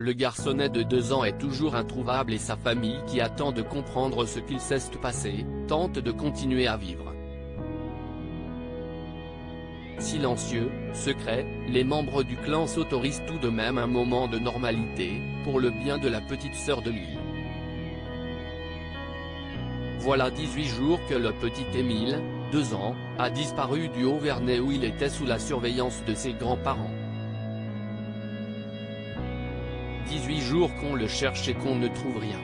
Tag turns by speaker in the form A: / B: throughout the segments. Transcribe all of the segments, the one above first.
A: Le garçonnet de 2 ans est toujours introuvable et sa famille, qui attend de comprendre ce qu'il s'est passé, tente de continuer à vivre. Silencieux, secrets, les membres du clan s'autorisent tout de même un moment de normalité, pour le bien de la petite sœur d'Émile. Voilà 18 jours que le petit Émile, 2 ans, a disparu du Haut-Vernay où il était sous la surveillance de ses grands-parents. 18 jours qu'on le cherche et qu'on ne trouve rien.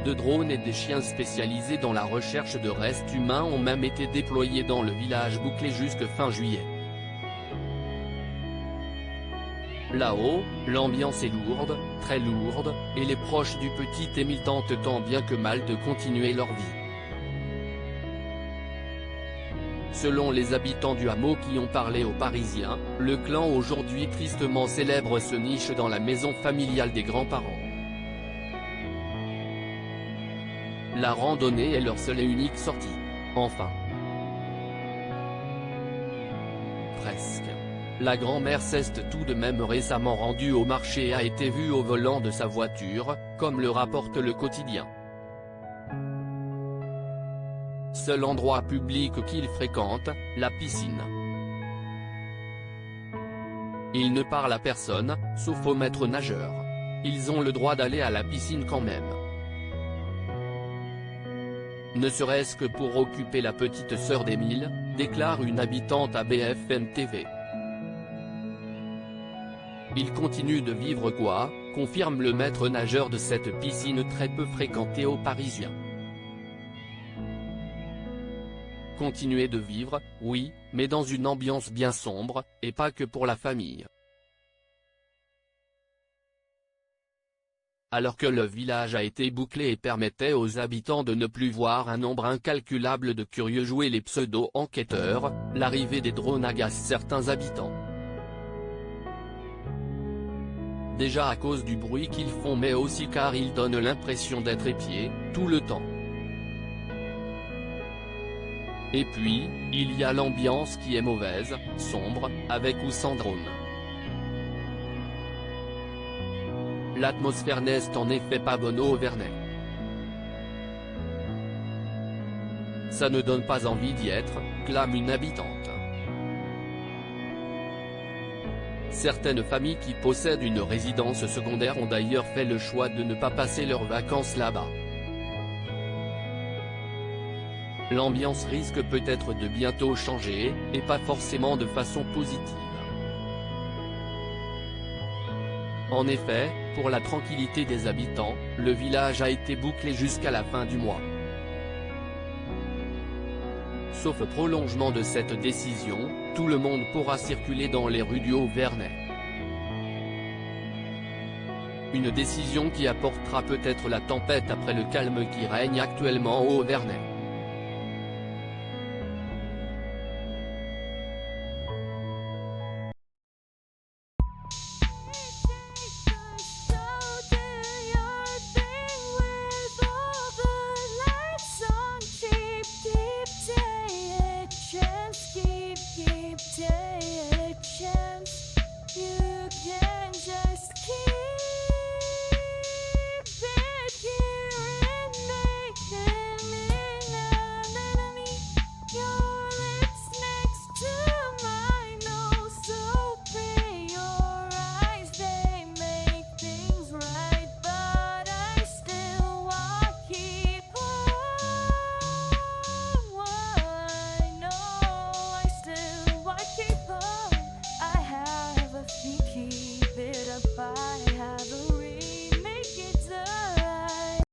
A: De drones et des chiens spécialisés dans la recherche de restes humains ont même été déployés dans le village bouclé jusque fin juillet. Là-haut, l'ambiance est lourde, très lourde, et les proches du petit Émile tentent tant bien que mal de continuer leur vie. Selon les habitants du hameau qui ont parlé aux Parisiens, le clan aujourd'hui tristement célèbre se niche dans la maison familiale des grands-parents. La randonnée est leur seule et unique sortie. Enfin. Presque. La grand-mère s'est tout de même récemment rendue au marché et a été vue au volant de sa voiture, comme le rapporte le quotidien. Seul endroit public qu'il fréquente, la piscine. Il ne parle à personne, sauf au maître nageur. Ils ont le droit d'aller à la piscine quand même. Ne serait-ce que pour occuper la petite sœur d'Émile, déclare une habitante à BFM TV. Il continue de vivre quoi, confirme le maître nageur de cette piscine très peu fréquentée aux Parisiens. Continuer de vivre, oui, mais dans une ambiance bien sombre, et pas que pour la famille. Alors que le village a été bouclé et permettait aux habitants de ne plus voir un nombre incalculable de curieux jouer les pseudo-enquêteurs, l'arrivée des drones agace certains habitants. Déjà à cause du bruit qu'ils font mais aussi car ils donnent l'impression d'être épiés, tout le temps. Et puis, il y a l'ambiance qui est mauvaise, sombre, avec ou sans drone. L'atmosphère n'est en effet pas bonne au Vernay. Ça ne donne pas envie d'y être, clame une habitante. Certaines familles qui possèdent une résidence secondaire ont d'ailleurs fait le choix de ne pas passer leurs vacances là-bas. L'ambiance risque peut-être de bientôt changer, et pas forcément de façon positive. En effet, pour la tranquillité des habitants, le village a été bouclé jusqu'à la fin du mois. Sauf prolongement de cette décision, tout le monde pourra circuler dans les rues du Haut-Vernay. Une décision qui apportera peut-être la tempête après le calme qui règne actuellement au Haut-Vernay.